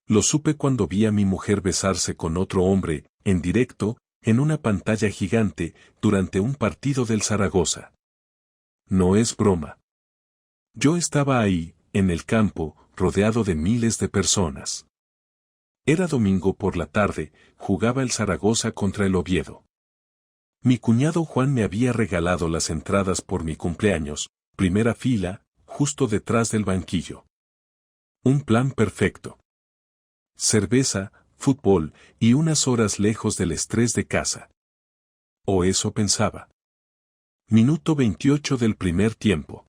Lo supe cuando vi a mi mujer besarse con otro hombre, en directo, en una pantalla gigante, durante un partido del Zaragoza. No es broma. Yo estaba ahí, en el campo, rodeado de miles de personas. Era domingo por la tarde, jugaba el Zaragoza contra el Oviedo. Mi cuñado Juan me había regalado las entradas por mi cumpleaños, primera fila, justo detrás del banquillo. Un plan perfecto. Cerveza, fútbol y unas horas lejos del estrés de casa. O eso pensaba. Minuto 28 del primer tiempo.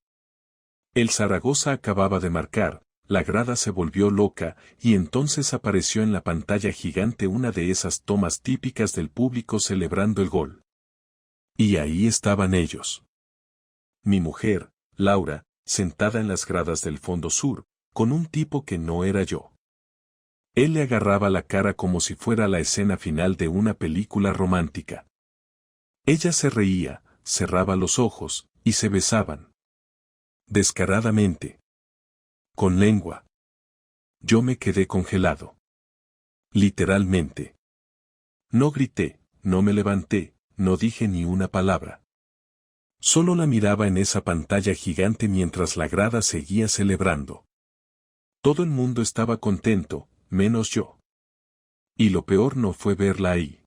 El Zaragoza acababa de marcar, la grada se volvió loca y entonces apareció en la pantalla gigante una de esas tomas típicas del público celebrando el gol. Y ahí estaban ellos. Mi mujer, Laura, sentada en las gradas del fondo sur, con un tipo que no era yo. Él le agarraba la cara como si fuera la escena final de una película romántica. Ella se reía, cerraba los ojos, y se besaban. Descaradamente. Con lengua. Yo me quedé congelado. Literalmente. No grité, no me levanté, no dije ni una palabra. Solo la miraba en esa pantalla gigante mientras la grada seguía celebrando. Todo el mundo estaba contento, menos yo. Y lo peor no fue verla ahí.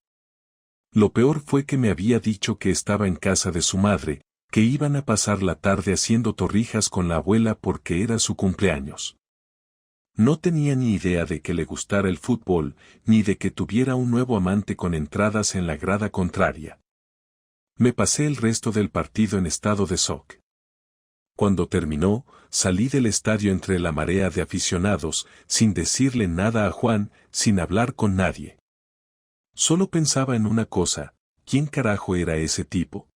Lo peor fue que me había dicho que estaba en casa de su madre, que iban a pasar la tarde haciendo torrijas con la abuela porque era su cumpleaños. No tenía ni idea de que le gustara el fútbol, ni de que tuviera un nuevo amante con entradas en la grada contraria. Me pasé el resto del partido en estado de shock. Cuando terminó, salí del estadio entre la marea de aficionados, sin decirle nada a Juan, sin hablar con nadie. Solo pensaba en una cosa, ¿quién carajo era ese tipo?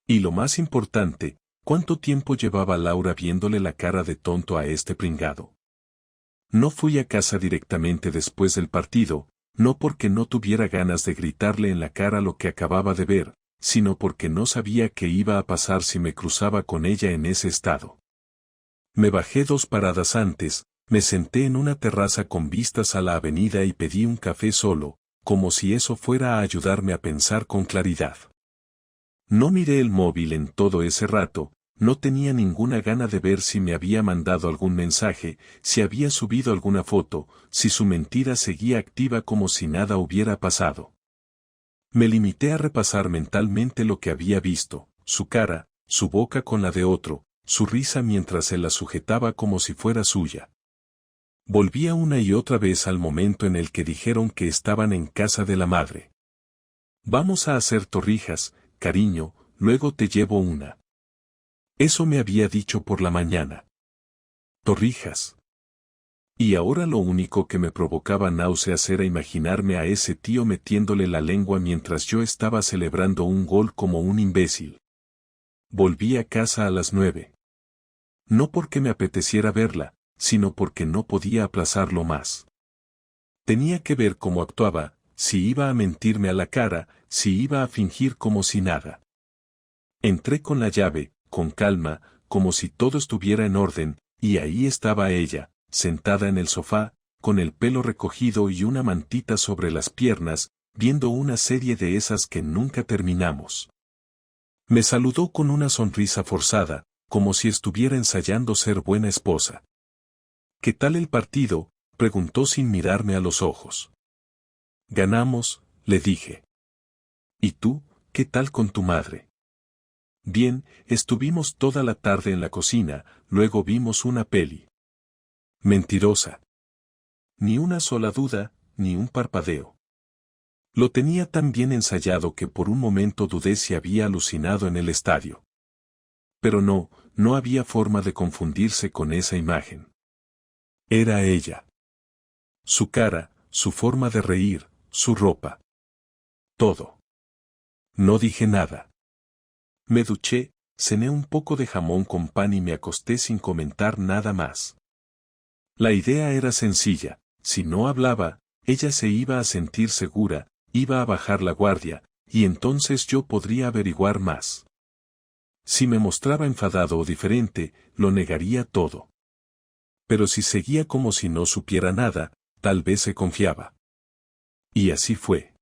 Y lo más importante, ¿cuánto tiempo llevaba Laura viéndole la cara de tonto a este pringado? No fui a casa directamente después del partido, no porque no tuviera ganas de gritarle en la cara lo que acababa de ver, sino porque no sabía qué iba a pasar si me cruzaba con ella en ese estado. Me bajé 2 paradas antes, me senté en una terraza con vistas a la avenida y pedí un café solo, como si eso fuera a ayudarme a pensar con claridad. No miré el móvil en todo ese rato, no tenía ninguna gana de ver si me había mandado algún mensaje, si había subido alguna foto, si su mentira seguía activa como si nada hubiera pasado. Me limité a repasar mentalmente lo que había visto, su cara, su boca con la de otro, su risa mientras se la sujetaba como si fuera suya. Volvía una y otra vez al momento en el que dijeron que estaban en casa de la madre. Vamos a hacer torrijas, cariño, luego te llevo una. Eso me había dicho por la mañana. Torrijas. Y ahora lo único que me provocaba náuseas era imaginarme a ese tío metiéndole la lengua mientras yo estaba celebrando un gol como un imbécil. Volví a casa a las 9. No porque me apeteciera verla, sino porque no podía aplazarlo más. Tenía que ver cómo actuaba, si iba a mentirme a la cara, si iba a fingir como si nada. Entré con la llave, con calma, como si todo estuviera en orden, y ahí estaba ella, sentada en el sofá, con el pelo recogido y una mantita sobre las piernas, viendo una serie de esas que nunca terminamos. Me saludó con una sonrisa forzada, como si estuviera ensayando ser buena esposa. ¿Qué tal el partido?, preguntó sin mirarme a los ojos. Ganamos, le dije. ¿Y tú, qué tal con tu madre? Bien, estuvimos toda la tarde en la cocina, luego vimos una peli. Mentirosa. Ni una sola duda, ni un parpadeo. Lo tenía tan bien ensayado que por un momento dudé si había alucinado en el estadio. Pero no había forma de confundirse con esa imagen. Era ella. Su cara, su forma de reír, su ropa. Todo. No dije nada. Me duché, cené un poco de jamón con pan y me acosté sin comentar nada más. La idea era sencilla, si no hablaba, ella se iba a sentir segura, iba a bajar la guardia, y entonces yo podría averiguar más. Si me mostraba enfadado o diferente, lo negaría todo. Pero si seguía como si no supiera nada, tal vez se confiaba. Y así fue.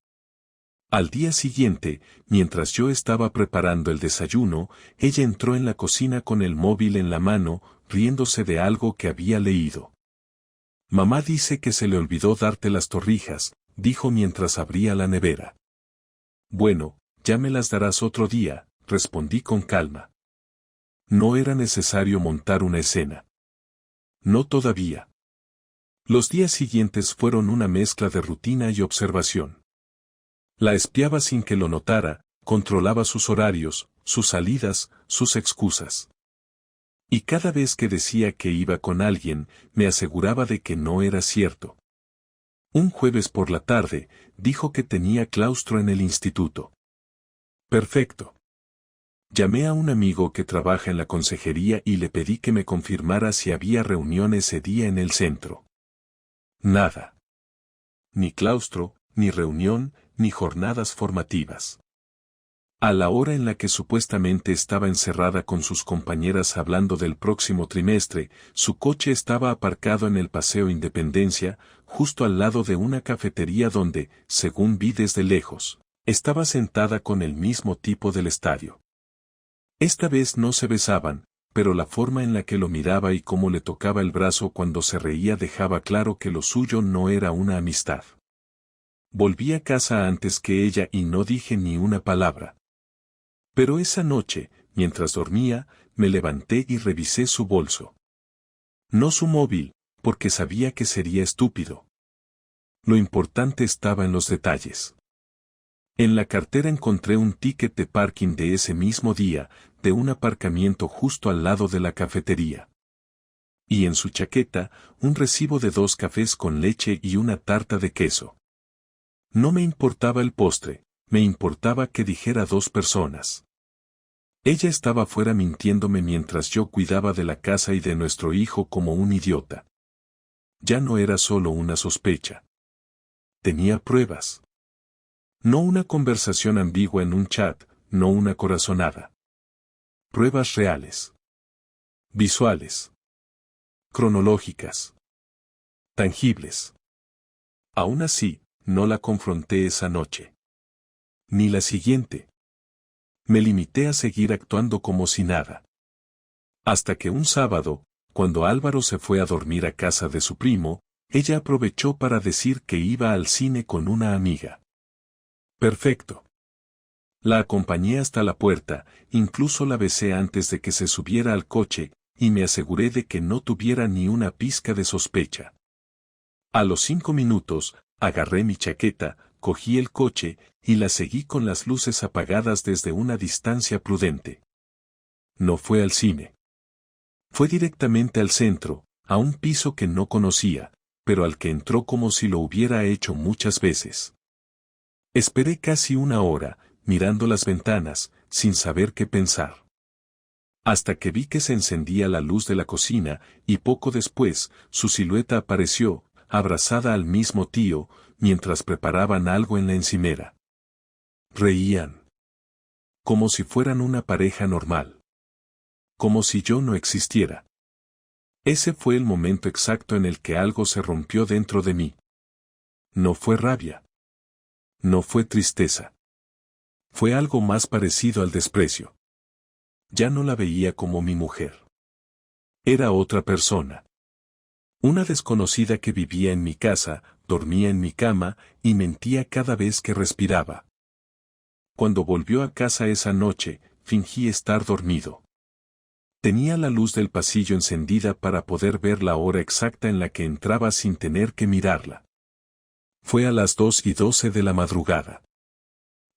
Al día siguiente, mientras yo estaba preparando el desayuno, ella entró en la cocina con el móvil en la mano, riéndose de algo que había leído. Mamá dice que se le olvidó darte las torrijas, dijo mientras abría la nevera. Bueno, ya me las darás otro día, respondí con calma. No era necesario montar una escena. No todavía. Los días siguientes fueron una mezcla de rutina y observación. La espiaba sin que lo notara, controlaba sus horarios, sus salidas, sus excusas. Y cada vez que decía que iba con alguien, me aseguraba de que no era cierto. Un jueves por la tarde, dijo que tenía claustro en el instituto. Perfecto. Llamé a un amigo que trabaja en la consejería y le pedí que me confirmara si había reunión ese día en el centro. Nada. Ni claustro, ni reunión, ni jornadas formativas. A la hora en la que supuestamente estaba encerrada con sus compañeras hablando del próximo trimestre, su coche estaba aparcado en el Paseo Independencia, justo al lado de una cafetería donde, según vi desde lejos, estaba sentada con el mismo tipo del estadio. Esta vez no se besaban, pero la forma en la que lo miraba y cómo le tocaba el brazo cuando se reía dejaba claro que lo suyo no era una amistad. Volví a casa antes que ella y no dije ni una palabra. Pero esa noche, mientras dormía, me levanté y revisé su bolso. No su móvil, porque sabía que sería estúpido. Lo importante estaba en los detalles. En la cartera encontré un ticket de parking de ese mismo día, de un aparcamiento justo al lado de la cafetería. Y en su chaqueta, un recibo de 2 cafés con leche y una tarta de queso. No me importaba el postre, me importaba que dijera 2 personas. Ella estaba fuera mintiéndome mientras yo cuidaba de la casa y de nuestro hijo como un idiota. Ya no era solo una sospecha. Tenía pruebas. No una conversación ambigua en un chat, no una corazonada. Pruebas reales. Visuales. Cronológicas. Tangibles. Aún así, no la confronté esa noche. Ni la siguiente. Me limité a seguir actuando como si nada. Hasta que un sábado, cuando Álvaro se fue a dormir a casa de su primo, ella aprovechó para decir que iba al cine con una amiga. Perfecto. La acompañé hasta la puerta, incluso la besé antes de que se subiera al coche, y me aseguré de que no tuviera ni una pizca de sospecha. A los 5 minutos, agarré mi chaqueta, cogí el coche, y la seguí con las luces apagadas desde una distancia prudente. No fue al cine. Fue directamente al centro, a un piso que no conocía, pero al que entró como si lo hubiera hecho muchas veces. Esperé casi una hora, mirando las ventanas, sin saber qué pensar. Hasta que vi que se encendía la luz de la cocina, y poco después, su silueta apareció, abrazada al mismo tío, mientras preparaban algo en la encimera. Reían. Como si fueran una pareja normal. Como si yo no existiera. Ese fue el momento exacto en el que algo se rompió dentro de mí. No fue rabia. No fue tristeza. Fue algo más parecido al desprecio. Ya no la veía como mi mujer. Era otra persona. Una desconocida que vivía en mi casa, dormía en mi cama, y mentía cada vez que respiraba. Cuando volvió a casa esa noche, fingí estar dormido. Tenía la luz del pasillo encendida para poder ver la hora exacta en la que entraba sin tener que mirarla. Fue a las 2:12 de la madrugada.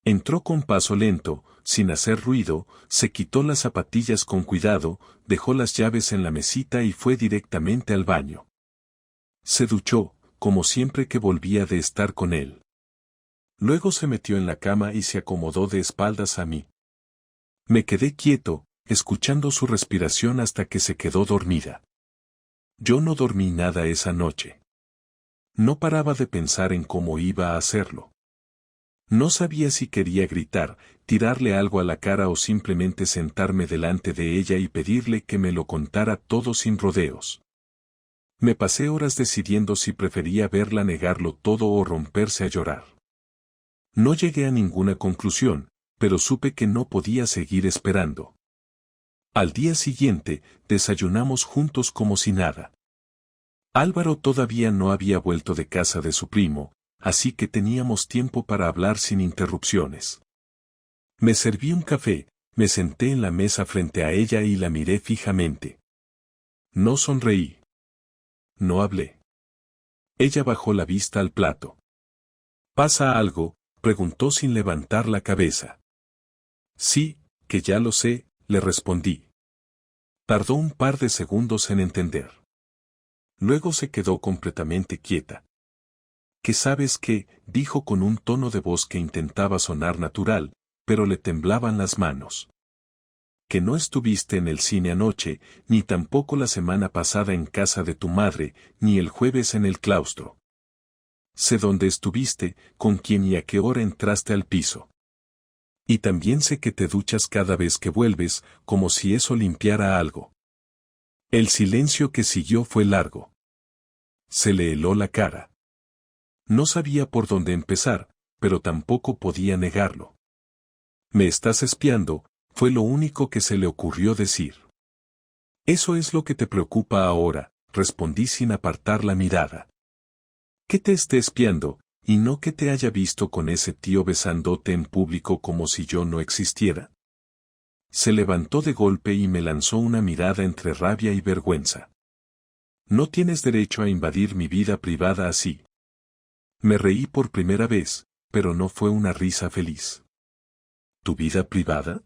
Entró con paso lento, sin hacer ruido, se quitó las zapatillas con cuidado, dejó las llaves en la mesita y fue directamente al baño. Se duchó, como siempre que volvía de estar con él. Luego se metió en la cama y se acomodó de espaldas a mí. Me quedé quieto, escuchando su respiración hasta que se quedó dormida. Yo no dormí nada esa noche. No paraba de pensar en cómo iba a hacerlo. No sabía si quería gritar, tirarle algo a la cara o simplemente sentarme delante de ella y pedirle que me lo contara todo sin rodeos. Me pasé horas decidiendo si prefería verla negarlo todo o romperse a llorar. No llegué a ninguna conclusión, pero supe que no podía seguir esperando. Al día siguiente, desayunamos juntos como si nada. Álvaro todavía no había vuelto de casa de su primo, así que teníamos tiempo para hablar sin interrupciones. Me serví un café, me senté en la mesa frente a ella y la miré fijamente. No sonreí. No hablé. Ella bajó la vista al plato. ¿Pasa algo?, preguntó sin levantar la cabeza. Sí, que ya lo sé, le respondí. Tardó un par de segundos en entender. Luego se quedó completamente quieta. ¿Qué sabes qué?, dijo con un tono de voz que intentaba sonar natural, pero le temblaban las manos. Que no estuviste en el cine anoche, ni tampoco la semana pasada en casa de tu madre, ni el jueves en el claustro. Sé dónde estuviste, con quién y a qué hora entraste al piso. Y también sé que te duchas cada vez que vuelves, como si eso limpiara algo. El silencio que siguió fue largo. Se le heló la cara. No sabía por dónde empezar, pero tampoco podía negarlo. Me estás espiando, fue lo único que se le ocurrió decir. Eso es lo que te preocupa ahora, respondí sin apartar la mirada. Que te esté espiando, y no que te haya visto con ese tío besándote en público como si yo no existiera. Se levantó de golpe y me lanzó una mirada entre rabia y vergüenza. No tienes derecho a invadir mi vida privada así. Me reí por primera vez, pero no fue una risa feliz. ¿Tu vida privada?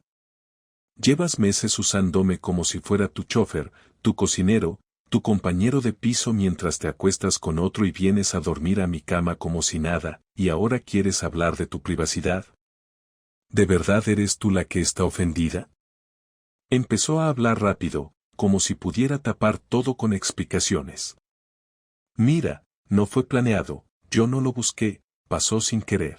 Llevas meses usándome como si fuera tu chofer, tu cocinero, tu compañero de piso mientras te acuestas con otro y vienes a dormir a mi cama como si nada, y ahora quieres hablar de tu privacidad. ¿De verdad eres tú la que está ofendida? Empezó a hablar rápido, como si pudiera tapar todo con explicaciones. Mira, no fue planeado, yo no lo busqué, pasó sin querer.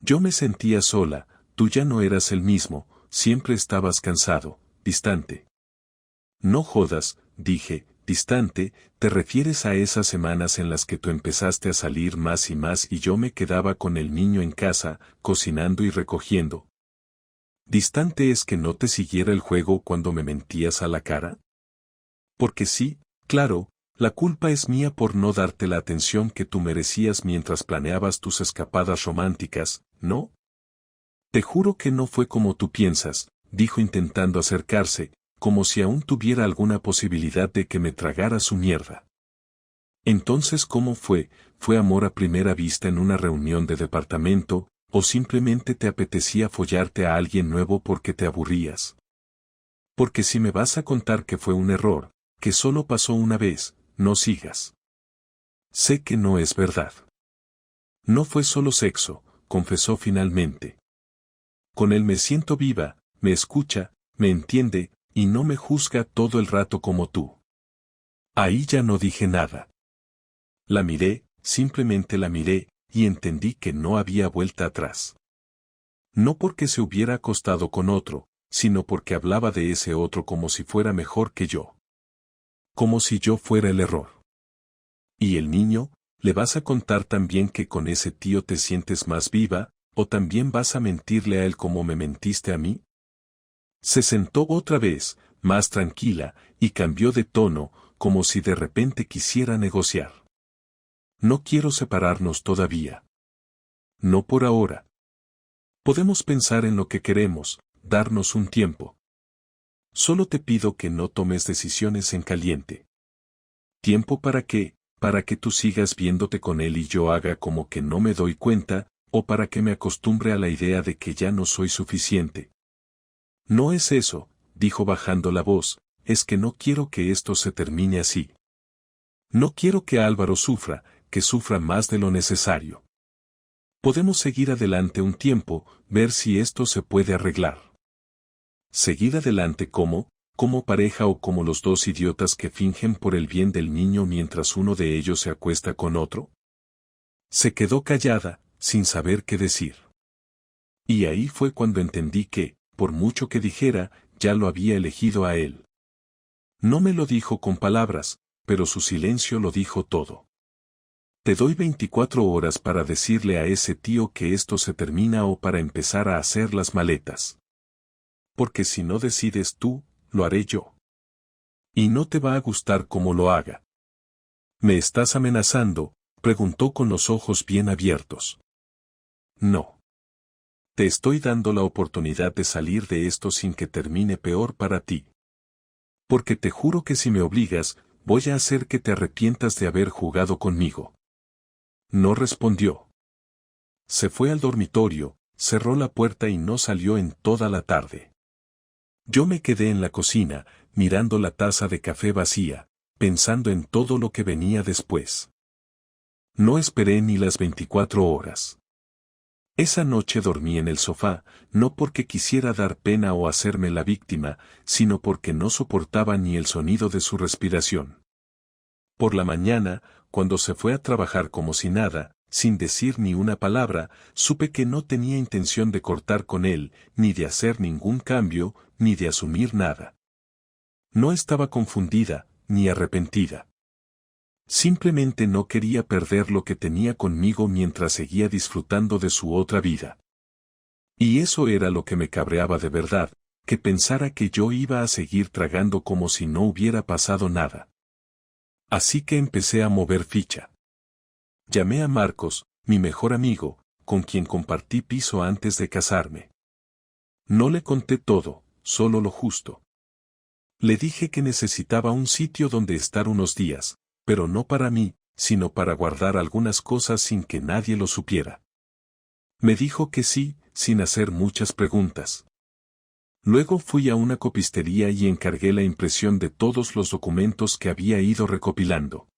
Yo me sentía sola, tú ya no eras el mismo, siempre estabas cansado, distante. No jodas, dije, distante, te refieres a esas semanas en las que tú empezaste a salir más y más y yo me quedaba con el niño en casa, cocinando y recogiendo. ¿Distante es que no te siguiera el juego cuando me mentías a la cara? Porque sí, claro, la culpa es mía por no darte la atención que tú merecías mientras planeabas tus escapadas románticas, ¿no? Te juro que no fue como tú piensas, dijo intentando acercarse, como si aún tuviera alguna posibilidad de que me tragara su mierda. Entonces, ¿cómo fue? ¿Fue amor a primera vista en una reunión de departamento, o simplemente te apetecía follarte a alguien nuevo porque te aburrías? Porque si me vas a contar que fue un error, que solo pasó una vez, no sigas. Sé que no es verdad. No fue solo sexo, confesó finalmente. Con él me siento viva, me escucha, me entiende, y no me juzga todo el rato como tú. Ahí ya no dije nada. La miré, simplemente la miré, y entendí que no había vuelta atrás. No porque se hubiera acostado con otro, sino porque hablaba de ese otro como si fuera mejor que yo. Como si yo fuera el error. ¿Y el niño? ¿Le vas a contar también que con ese tío te sientes más viva, o también vas a mentirle a él como me mentiste a mí? Se sentó otra vez, más tranquila, y cambió de tono, como si de repente quisiera negociar. No quiero separarnos todavía. No por ahora. Podemos pensar en lo que queremos, darnos un tiempo. Solo te pido que no tomes decisiones en caliente. ¿Tiempo para qué? ¿Para que tú sigas viéndote con él y yo haga como que no me doy cuenta, o para que me acostumbre a la idea de que ya no soy suficiente? No es eso, dijo bajando la voz, es que no quiero que esto se termine así. No quiero que Álvaro sufra, que sufra más de lo necesario. Podemos seguir adelante un tiempo, ver si esto se puede arreglar. ¿Seguir adelante como pareja o como los dos idiotas que fingen por el bien del niño mientras uno de ellos se acuesta con otro? Se quedó callada, sin saber qué decir. Y ahí fue cuando entendí que, por mucho que dijera, ya lo había elegido a él. No me lo dijo con palabras, pero su silencio lo dijo todo. Te doy 24 horas para decirle a ese tío que esto se termina o para empezar a hacer las maletas. Porque si no decides tú, lo haré yo. Y no te va a gustar cómo lo haga. ¿Me estás amenazando?, preguntó con los ojos bien abiertos. No. Te estoy dando la oportunidad de salir de esto sin que termine peor para ti. Porque te juro que si me obligas, voy a hacer que te arrepientas de haber jugado conmigo. No respondió. Se fue al dormitorio, cerró la puerta y no salió en toda la tarde. Yo me quedé en la cocina, mirando la taza de café vacía, pensando en todo lo que venía después. No esperé ni las 24 horas. Esa noche dormí en el sofá, no porque quisiera dar pena o hacerme la víctima, sino porque no soportaba ni el sonido de su respiración. Por la mañana, cuando se fue a trabajar como si nada, sin decir ni una palabra, supe que no tenía intención de cortar con él, ni de hacer ningún cambio, ni de asumir nada. No estaba confundida, ni arrepentida. Simplemente no quería perder lo que tenía conmigo mientras seguía disfrutando de su otra vida. Y eso era lo que me cabreaba de verdad, que pensara que yo iba a seguir tragando como si no hubiera pasado nada. Así que empecé a mover ficha. Llamé a Marcos, mi mejor amigo, con quien compartí piso antes de casarme. No le conté todo, solo lo justo. Le dije que necesitaba un sitio donde estar unos días, pero no para mí, sino para guardar algunas cosas sin que nadie lo supiera. Me dijo que sí, sin hacer muchas preguntas. Luego fui a una copistería y encargué la impresión de todos los documentos que había ido recopilando.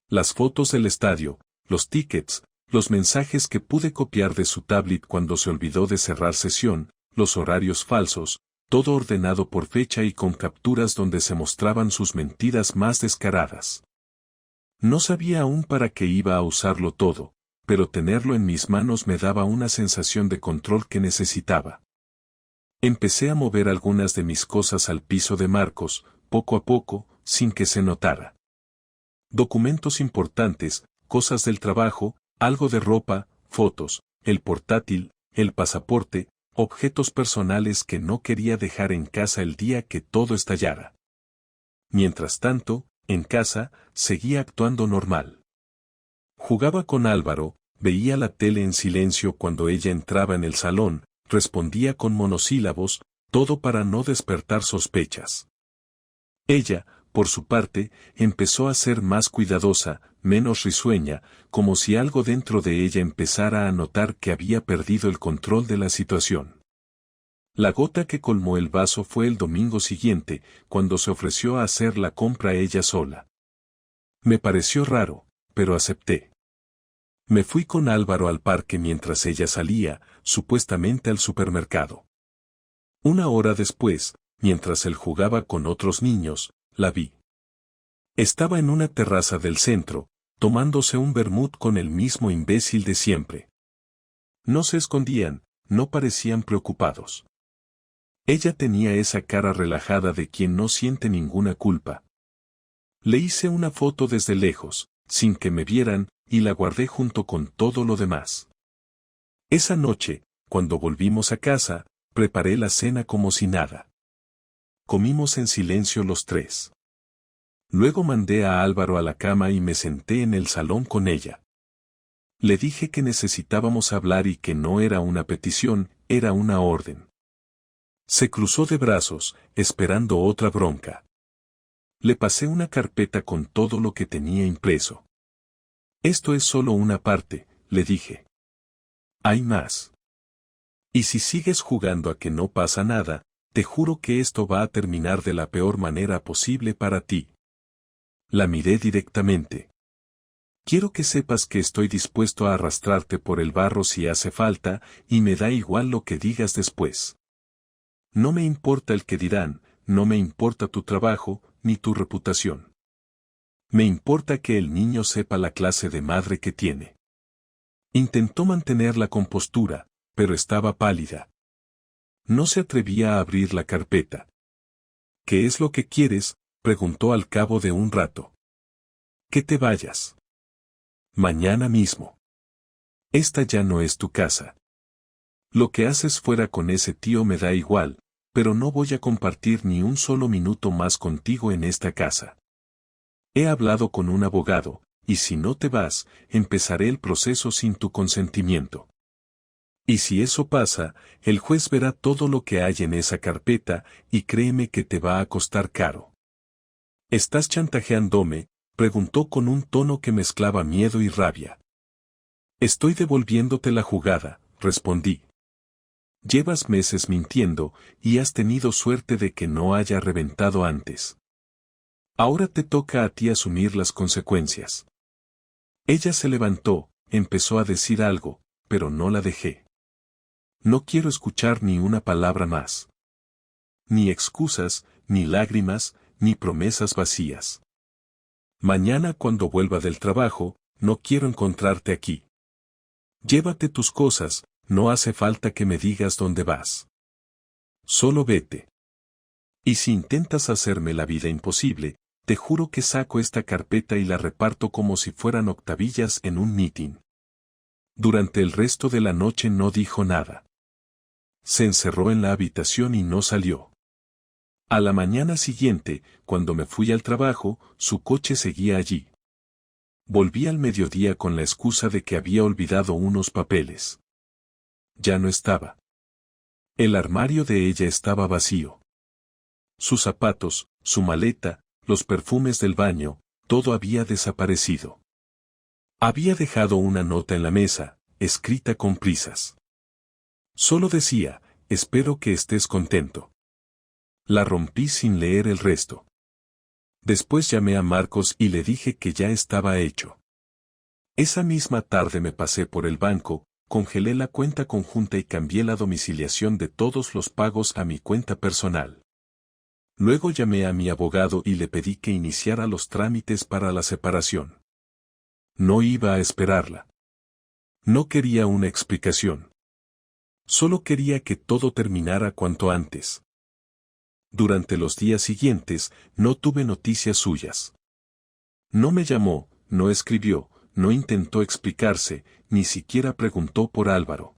Las fotos del estadio, los tickets, los mensajes que pude copiar de su tablet cuando se olvidó de cerrar sesión, los horarios falsos, todo ordenado por fecha y con capturas donde se mostraban sus mentiras más descaradas. No sabía aún para qué iba a usarlo todo, pero tenerlo en mis manos me daba una sensación de control que necesitaba. Empecé a mover algunas de mis cosas al piso de Marcos, poco a poco, sin que se notara. Documentos importantes, cosas del trabajo, algo de ropa, fotos, el portátil, el pasaporte, objetos personales que no quería dejar en casa el día que todo estallara. Mientras tanto, en casa, seguía actuando normal. Jugaba con Álvaro, veía la tele en silencio cuando ella entraba en el salón, respondía con monosílabos, todo para no despertar sospechas. Ella, por su parte, empezó a ser más cuidadosa, menos risueña, como si algo dentro de ella empezara a notar que había perdido el control de la situación. La gota que colmó el vaso fue el domingo siguiente, cuando se ofreció a hacer la compra ella sola. Me pareció raro, pero acepté. Me fui con Álvaro al parque mientras ella salía, supuestamente al supermercado. Una hora después, mientras él jugaba con otros niños, la vi. Estaba en una terraza del centro, tomándose un vermut con el mismo imbécil de siempre. No se escondían, no parecían preocupados. Ella tenía esa cara relajada de quien no siente ninguna culpa. Le hice una foto desde lejos, sin que me vieran, y la guardé junto con todo lo demás. Esa noche, cuando volvimos a casa, preparé la cena como si nada. Comimos en silencio los tres. Luego mandé a Álvaro a la cama y me senté en el salón con ella. Le dije que necesitábamos hablar y que no era una petición, era una orden. Se cruzó de brazos, esperando otra bronca. Le pasé una carpeta con todo lo que tenía impreso. Esto es solo una parte, le dije. Hay más. Y si sigues jugando a que no pasa nada, te juro que esto va a terminar de la peor manera posible para ti. La miré directamente. Quiero que sepas que estoy dispuesto a arrastrarte por el barro si hace falta, y me da igual lo que digas después. No me importa el que dirán, no me importa tu trabajo, ni tu reputación. Me importa que el niño sepa la clase de madre que tiene. Intentó mantener la compostura, pero estaba pálida. No se atrevía a abrir la carpeta. ¿Qué es lo que quieres?, preguntó al cabo de un rato. Que te vayas. Mañana mismo. Esta ya no es tu casa. Lo que haces fuera con ese tío me da igual, pero no voy a compartir ni un solo minuto más contigo en esta casa. He hablado con un abogado, y si no te vas, empezaré el proceso sin tu consentimiento. Y si eso pasa, el juez verá todo lo que hay en esa carpeta, y créeme que te va a costar caro. ¿Estás chantajeándome?, preguntó con un tono que mezclaba miedo y rabia. Estoy devolviéndote la jugada, respondí. Llevas meses mintiendo, y has tenido suerte de que no haya reventado antes. Ahora te toca a ti asumir las consecuencias. Ella se levantó, empezó a decir algo, pero no la dejé. No quiero escuchar ni una palabra más. Ni excusas, ni lágrimas, ni promesas vacías. Mañana cuando vuelva del trabajo, no quiero encontrarte aquí. Llévate tus cosas, no hace falta que me digas dónde vas. Solo vete. Y si intentas hacerme la vida imposible, te juro que saco esta carpeta y la reparto como si fueran octavillas en un mitin. Durante el resto de la noche no dijo nada. Se encerró en la habitación y no salió. A la mañana siguiente, cuando me fui al trabajo, su coche seguía allí. Volví al mediodía con la excusa de que había olvidado unos papeles. Ya no estaba. El armario de ella estaba vacío. Sus zapatos, su maleta, los perfumes del baño, todo había desaparecido. Había dejado una nota en la mesa, escrita con prisas. Solo decía, espero que estés contento. La rompí sin leer el resto. Después llamé a Marcos y le dije que ya estaba hecho. Esa misma tarde me pasé por el banco, congelé la cuenta conjunta y cambié la domiciliación de todos los pagos a mi cuenta personal. Luego llamé a mi abogado y le pedí que iniciara los trámites para la separación. No iba a esperarla. No quería una explicación. Solo quería que todo terminara cuanto antes. Durante los días siguientes, no tuve noticias suyas. No me llamó, no escribió, no intentó explicarse, ni siquiera preguntó por Álvaro.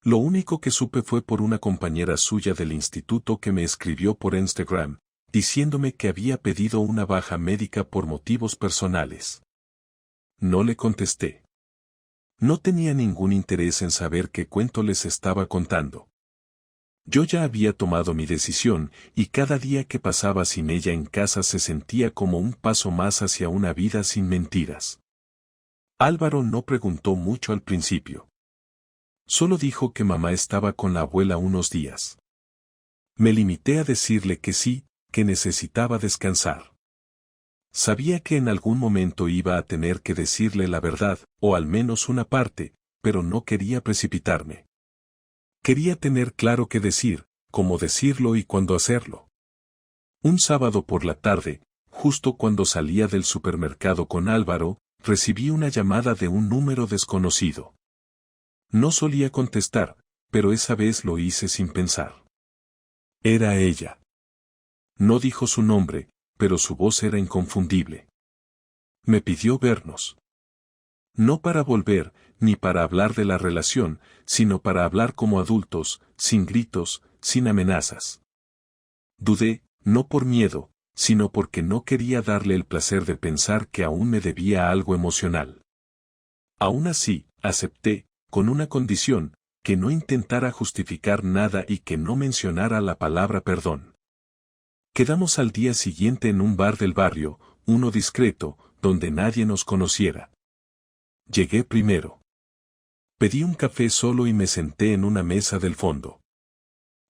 Lo único que supe fue por una compañera suya del instituto que me escribió por Instagram, diciéndome que había pedido una baja médica por motivos personales. No le contesté. No tenía ningún interés en saber qué cuento les estaba contando. Yo ya había tomado mi decisión, y cada día que pasaba sin ella en casa se sentía como un paso más hacia una vida sin mentiras. Álvaro no preguntó mucho al principio. Solo dijo que mamá estaba con la abuela unos días. Me limité a decirle que sí, que necesitaba descansar. Sabía que en algún momento iba a tener que decirle la verdad, o al menos una parte, pero no quería precipitarme. Quería tener claro qué decir, cómo decirlo y cuándo hacerlo. Un sábado por la tarde, justo cuando salía del supermercado con Álvaro, recibí una llamada de un número desconocido. No solía contestar, pero esa vez lo hice sin pensar. Era ella. No dijo su nombre, pero su voz era inconfundible. Me pidió vernos. No para volver, ni para hablar de la relación, sino para hablar como adultos, sin gritos, sin amenazas. Dudé, no por miedo, sino porque no quería darle el placer de pensar que aún me debía algo emocional. Aún así, acepté, con una condición, que no intentara justificar nada y que no mencionara la palabra perdón. Quedamos al día siguiente en un bar del barrio, uno discreto, donde nadie nos conociera. Llegué primero. Pedí un café solo y me senté en una mesa del fondo.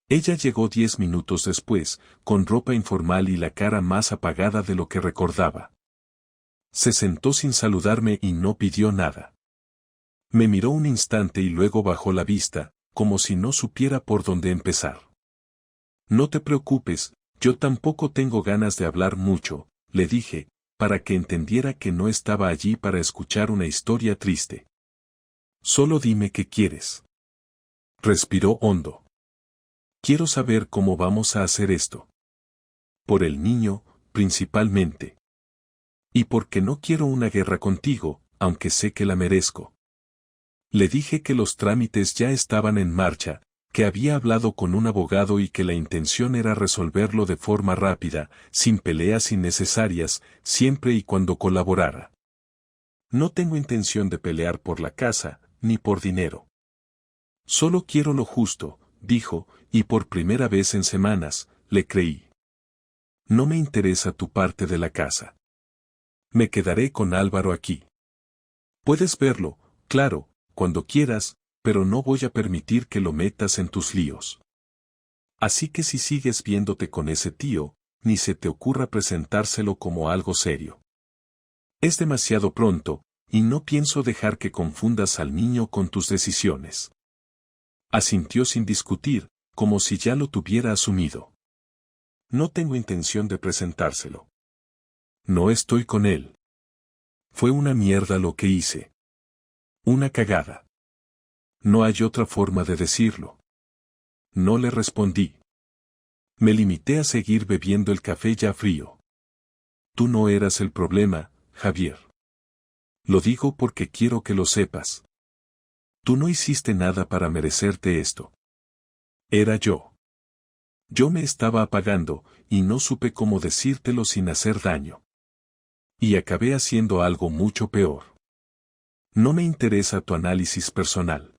Ella llegó 10 minutos después, con ropa informal y la cara más apagada de lo que recordaba. Se sentó sin saludarme y no pidió nada. Me miró un instante y luego bajó la vista, como si no supiera por dónde empezar. No te preocupes, yo tampoco tengo ganas de hablar mucho, le dije, para que entendiera que no estaba allí para escuchar una historia triste. Solo dime qué quieres. Respiró hondo. Quiero saber cómo vamos a hacer esto. Por el niño, principalmente. Y porque no quiero una guerra contigo, aunque sé que la merezco. Le dije que los trámites ya estaban en marcha, que había hablado con un abogado y que la intención era resolverlo de forma rápida, sin peleas innecesarias, siempre y cuando colaborara. No tengo intención de pelear por la casa, ni por dinero. Solo quiero lo justo, dijo, y por primera vez en semanas, le creí. No me interesa tu parte de la casa. Me quedaré con Álvaro aquí. Puedes verlo, claro, cuando quieras, pero no voy a permitir que lo metas en tus líos. Así que si sigues viéndote con ese tío, ni se te ocurra presentárselo como algo serio. Es demasiado pronto, y no pienso dejar que confundas al niño con tus decisiones. Asintió sin discutir, como si ya lo tuviera asumido. No tengo intención de presentárselo. No estoy con él. Fue una mierda lo que hice. Una cagada. No hay otra forma de decirlo. No le respondí. Me limité a seguir bebiendo el café ya frío. Tú no eras el problema, Javier. Lo digo porque quiero que lo sepas. Tú no hiciste nada para merecerte esto. Era yo. Yo me estaba apagando, y no supe cómo decírtelo sin hacer daño. Y acabé haciendo algo mucho peor. No me interesa tu análisis personal.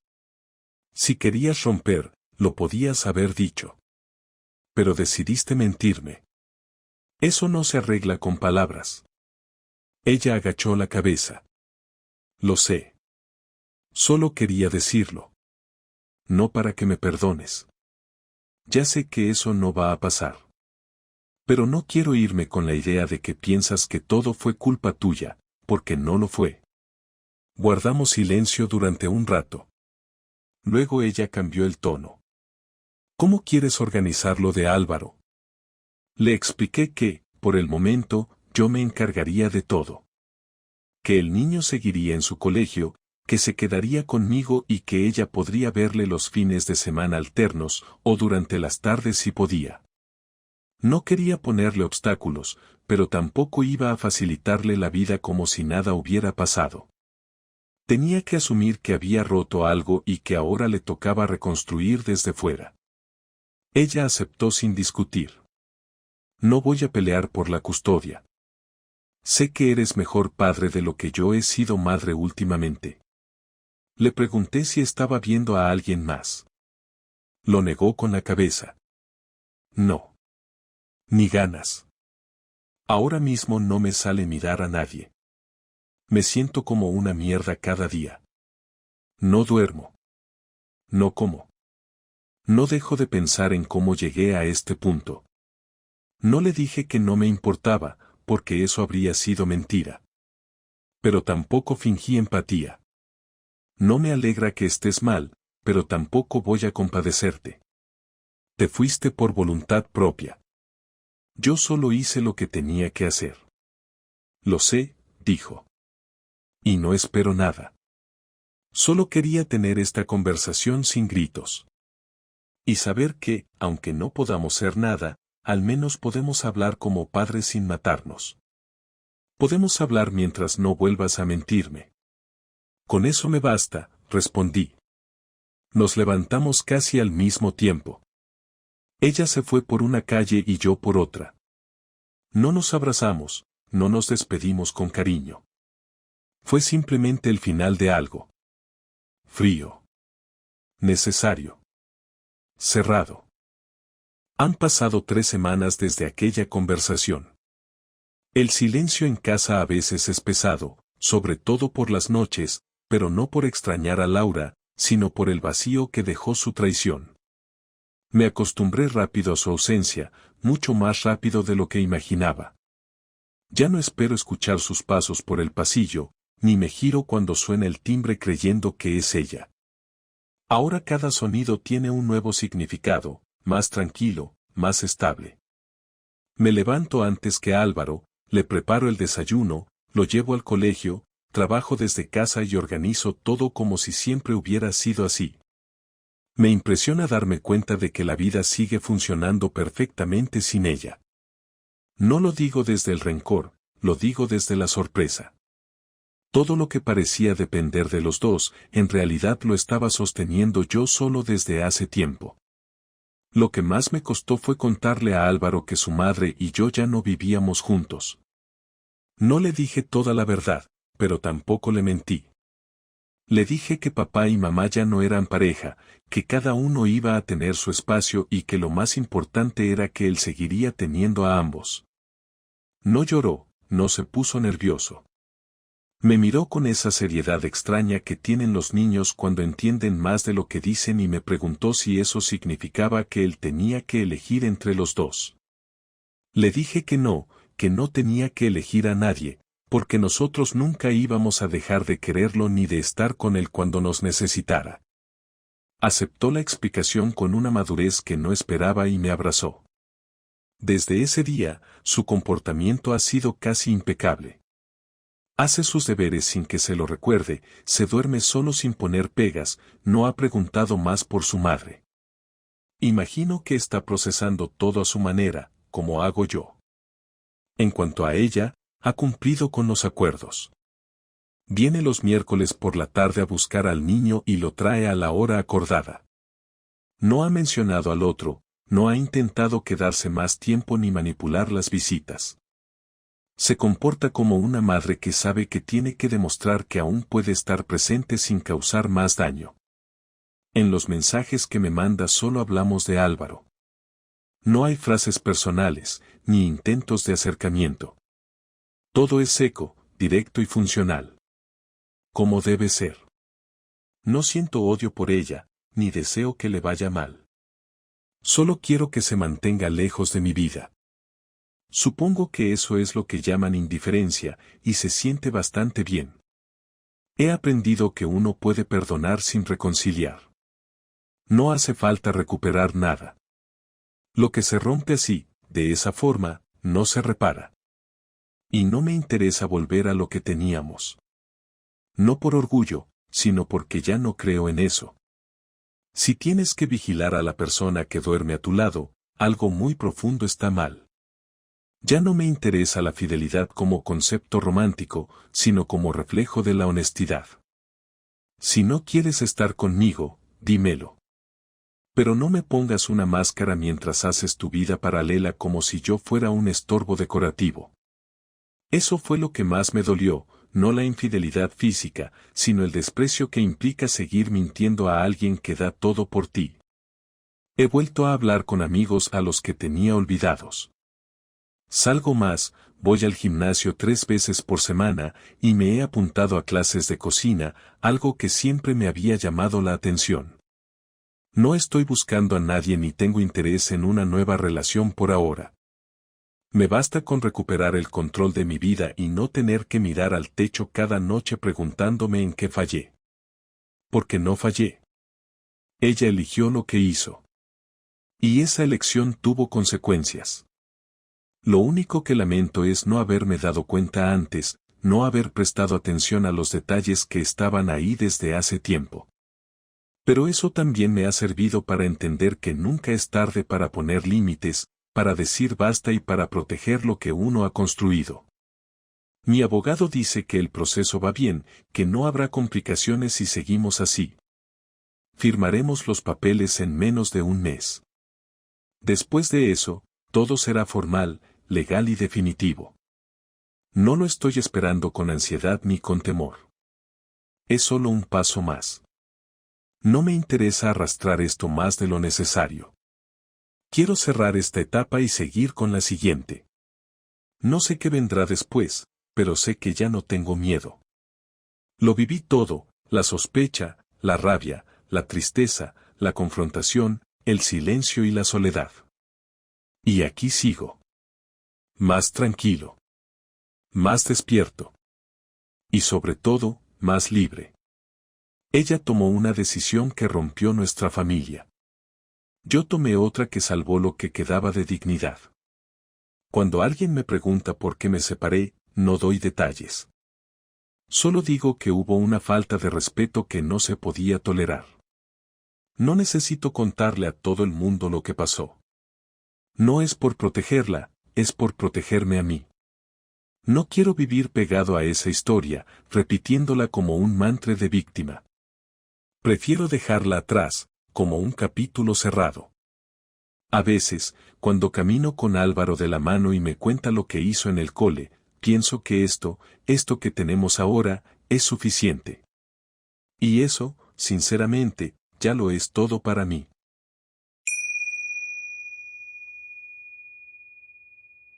Si querías romper, lo podías haber dicho. Pero decidiste mentirme. Eso no se arregla con palabras. Ella agachó la cabeza. Lo sé. Solo quería decirlo. No para que me perdones. Ya sé que eso no va a pasar. Pero no quiero irme con la idea de que piensas que todo fue culpa tuya, porque no lo fue. Guardamos silencio durante un rato. Luego ella cambió el tono. ¿Cómo quieres organizar lo de Álvaro? Le expliqué que, por el momento, yo me encargaría de todo. Que el niño seguiría en su colegio, que se quedaría conmigo y que ella podría verle los fines de semana alternos, o durante las tardes si podía. No quería ponerle obstáculos, pero tampoco iba a facilitarle la vida como si nada hubiera pasado. Tenía que asumir que había roto algo y que ahora le tocaba reconstruir desde fuera. Ella aceptó sin discutir. No voy a pelear por la custodia. Sé que eres mejor padre de lo que yo he sido madre últimamente. Le pregunté si estaba viendo a alguien más. Lo negó con la cabeza. No. Ni ganas. Ahora mismo no me sale mirar a nadie. Me siento como una mierda cada día. No duermo. No como. No dejo de pensar en cómo llegué a este punto. No le dije que no me importaba, porque eso habría sido mentira. Pero tampoco fingí empatía. No me alegra que estés mal, pero tampoco voy a compadecerte. Te fuiste por voluntad propia. Yo solo hice lo que tenía que hacer. Lo sé, dijo. Y no espero nada. Solo quería tener esta conversación sin gritos. Y saber que, aunque no podamos ser nada, al menos podemos hablar como padres sin matarnos. Podemos hablar mientras no vuelvas a mentirme. Con eso me basta, respondí. Nos levantamos casi al mismo tiempo. Ella se fue por una calle y yo por otra. No nos abrazamos, no nos despedimos con cariño. Fue simplemente el final de algo. Frío. Necesario. Cerrado. Han pasado 3 semanas desde aquella conversación. El silencio en casa a veces es pesado, sobre todo por las noches, pero no por extrañar a Laura, sino por el vacío que dejó su traición. Me acostumbré rápido a su ausencia, mucho más rápido de lo que imaginaba. Ya no espero escuchar sus pasos por el pasillo, ni me giro cuando suena el timbre creyendo que es ella. Ahora cada sonido tiene un nuevo significado, más tranquilo, más estable. Me levanto antes que Álvaro, le preparo el desayuno, lo llevo al colegio, trabajo desde casa y organizo todo como si siempre hubiera sido así. Me impresiona darme cuenta de que la vida sigue funcionando perfectamente sin ella. No lo digo desde el rencor, lo digo desde la sorpresa. Todo lo que parecía depender de los dos, en realidad lo estaba sosteniendo yo solo desde hace tiempo. Lo que más me costó fue contarle a Álvaro que su madre y yo ya no vivíamos juntos. No le dije toda la verdad, pero tampoco le mentí. Le dije que papá y mamá ya no eran pareja, que cada uno iba a tener su espacio y que lo más importante era que él seguiría teniendo a ambos. No lloró, no se puso nervioso. Me miró con esa seriedad extraña que tienen los niños cuando entienden más de lo que dicen y me preguntó si eso significaba que él tenía que elegir entre los dos. Le dije que no tenía que elegir a nadie, porque nosotros nunca íbamos a dejar de quererlo ni de estar con él cuando nos necesitara. Aceptó la explicación con una madurez que no esperaba y me abrazó. Desde ese día, su comportamiento ha sido casi impecable. Hace sus deberes sin que se lo recuerde, se duerme solo sin poner pegas, no ha preguntado más por su madre. Imagino que está procesando todo a su manera, como hago yo. En cuanto a ella, ha cumplido con los acuerdos. Viene los miércoles por la tarde a buscar al niño y lo trae a la hora acordada. No ha mencionado al otro, no ha intentado quedarse más tiempo ni manipular las visitas. Se comporta como una madre que sabe que tiene que demostrar que aún puede estar presente sin causar más daño. En los mensajes que me manda solo hablamos de Álvaro. No hay frases personales, ni intentos de acercamiento. Todo es seco, directo y funcional. Como debe ser. No siento odio por ella, ni deseo que le vaya mal. Solo quiero que se mantenga lejos de mi vida. Supongo que eso es lo que llaman indiferencia, y se siente bastante bien. He aprendido que uno puede perdonar sin reconciliar. No hace falta recuperar nada. Lo que se rompe así, de esa forma, no se repara. Y no me interesa volver a lo que teníamos. No por orgullo, sino porque ya no creo en eso. Si tienes que vigilar a la persona que duerme a tu lado, algo muy profundo está mal. Ya no me interesa la fidelidad como concepto romántico, sino como reflejo de la honestidad. Si no quieres estar conmigo, dímelo. Pero no me pongas una máscara mientras haces tu vida paralela como si yo fuera un estorbo decorativo. Eso fue lo que más me dolió, no la infidelidad física, sino el desprecio que implica seguir mintiendo a alguien que da todo por ti. He vuelto a hablar con amigos a los que tenía olvidados. Salgo más, voy al gimnasio 3 veces por semana y me he apuntado a clases de cocina, algo que siempre me había llamado la atención. No estoy buscando a nadie ni tengo interés en una nueva relación por ahora. Me basta con recuperar el control de mi vida y no tener que mirar al techo cada noche preguntándome en qué fallé. Porque no fallé. Ella eligió lo que hizo. Y esa elección tuvo consecuencias. Lo único que lamento es no haberme dado cuenta antes, no haber prestado atención a los detalles que estaban ahí desde hace tiempo. Pero eso también me ha servido para entender que nunca es tarde para poner límites, para decir basta y para proteger lo que uno ha construido. Mi abogado dice que el proceso va bien, que no habrá complicaciones si seguimos así. Firmaremos los papeles en menos de un mes. Después de eso, todo será formal, legal y definitivo. No lo estoy esperando con ansiedad ni con temor. Es solo un paso más. No me interesa arrastrar esto más de lo necesario. Quiero cerrar esta etapa y seguir con la siguiente. No sé qué vendrá después, pero sé que ya no tengo miedo. Lo viví todo, la sospecha, la rabia, la tristeza, la confrontación, el silencio y la soledad. Y aquí sigo. Más tranquilo. Más despierto. Y sobre todo, más libre. Ella tomó una decisión que rompió nuestra familia. Yo tomé otra que salvó lo que quedaba de dignidad. Cuando alguien me pregunta por qué me separé, no doy detalles. Solo digo que hubo una falta de respeto que no se podía tolerar. No necesito contarle a todo el mundo lo que pasó. No es por protegerla, es por protegerme a mí. No quiero vivir pegado a esa historia, repitiéndola como un mantra de víctima. Prefiero dejarla atrás, como un capítulo cerrado. A veces, cuando camino con Álvaro de la mano y me cuenta lo que hizo en el cole, pienso que esto que tenemos ahora, es suficiente. Y eso, sinceramente, ya lo es todo para mí.